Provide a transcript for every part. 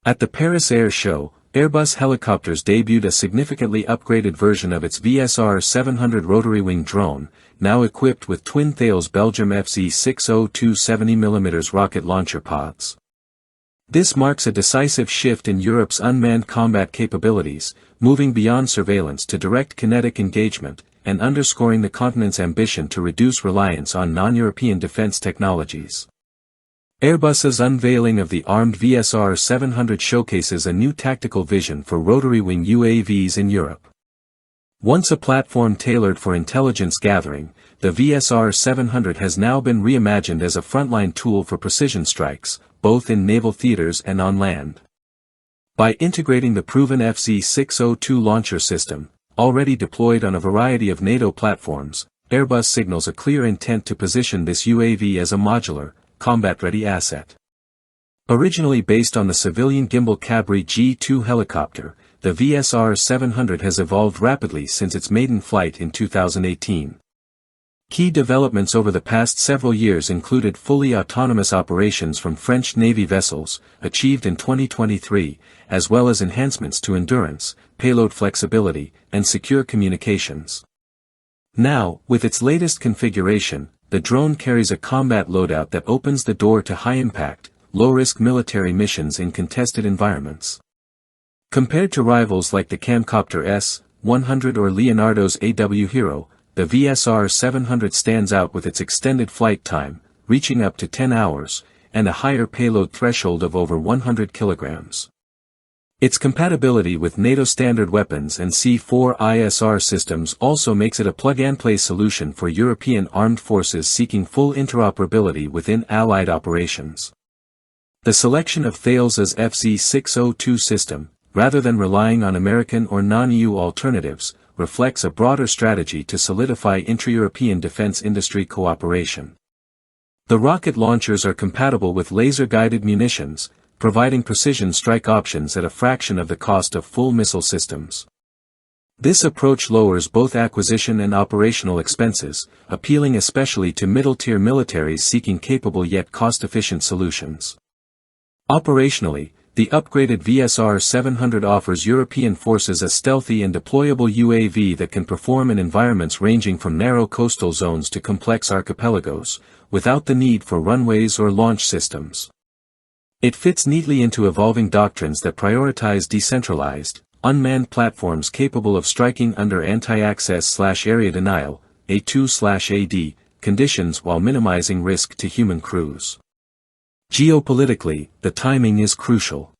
At the Paris Air Show, Airbus Helicopters debuted a significantly upgraded version of its VSR700 rotary-wing drone, now equipped with twin Thales Belgium FZ602 70mm rocket launcher pods. This marks a decisive shift in Europe's unmanned combat capabilities, moving beyond surveillance to direct kinetic engagement, and underscoring the continent's ambition to reduce reliance on non-European defense technologies. Airbus's unveiling of the armed VSR700 showcases a new tactical vision for rotary-wing UAVs in Europe. Once a platform tailored for intelligence gathering, the VSR700 has now been reimagined as a frontline tool for precision strikes, both in naval theaters and on land. By integrating the proven FZ602 launcher system, already deployed on a variety of NATO platforms, Airbus signals a clear intent to position this UAV as a modular, combat-ready asset. Originally based on the civilian gimbal Cabri G2 helicopter, the VSR700 has evolved rapidly since its maiden flight in 2018. Key developments over the past several years included fully autonomous operations from French Navy vessels, achieved in 2023, as well as enhancements to endurance, payload flexibility, and secure communications. Now, with its latest configuration, the drone carries a combat loadout that opens the door to high-impact, low-risk military missions in contested environments. Compared to rivals like the Camcopter S-100 or Leonardo's AW Hero, the VSR700 stands out with its extended flight time, reaching up to 10 hours, and a higher payload threshold of over 100 kilograms. Its compatibility with NATO standard weapons and C4ISR systems also makes it a plug-and-play solution for European armed forces seeking full interoperability within Allied operations. The selection of Thales's FZ602 system, rather than relying on American or non-EU alternatives, reflects a broader strategy to solidify intra-European defense industry cooperation. The rocket launchers are compatible with laser-guided munitions, providing precision strike options at a fraction of the cost of full missile systems. This approach lowers both acquisition and operational expenses, appealing especially to middle-tier militaries seeking capable yet cost-efficient solutions. Operationally, the upgraded VSR700 offers European forces a stealthy and deployable UAV that can perform in environments ranging from narrow coastal zones to complex archipelagos, without the need for runways or launch systems. It fits neatly into evolving doctrines that prioritize decentralized, unmanned platforms capable of striking under anti-access/area denial, A2/AD, conditions while minimizing risk to human crews. Geopolitically, the timing is crucial.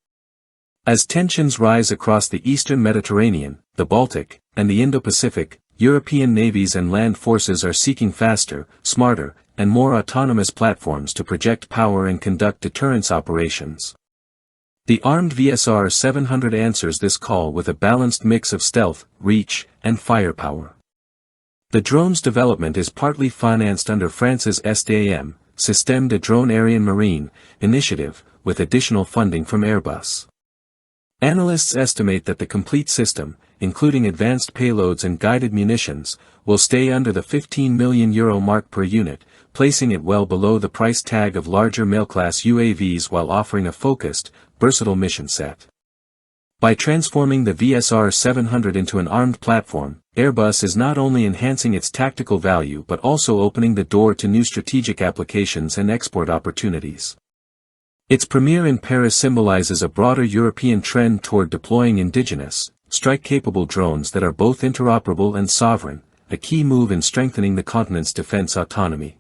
As tensions rise across the eastern Mediterranean, the Baltic, and the Indo-Pacific, European navies and land forces are seeking faster, smarter, and more autonomous platforms to project power and conduct deterrence operations. The armed VSR700 answers this call with a balanced mix of stealth, reach, and firepower. The drone's development is partly financed under France's SDAM, Système de Drone Aérien Marine, initiative, with additional funding from Airbus. Analysts estimate that the complete system, including advanced payloads and guided munitions, will stay under the €15 million mark per unit, placing it well below the price tag of larger MALE-class UAVs while offering a focused, versatile mission set. By transforming the VSR700 into an armed platform, Airbus is not only enhancing its tactical value but also opening the door to new strategic applications and export opportunities. Its premiere in Paris symbolizes a broader European trend toward deploying indigenous, strike-capable drones that are both interoperable and sovereign, a key move in strengthening the continent's defense autonomy.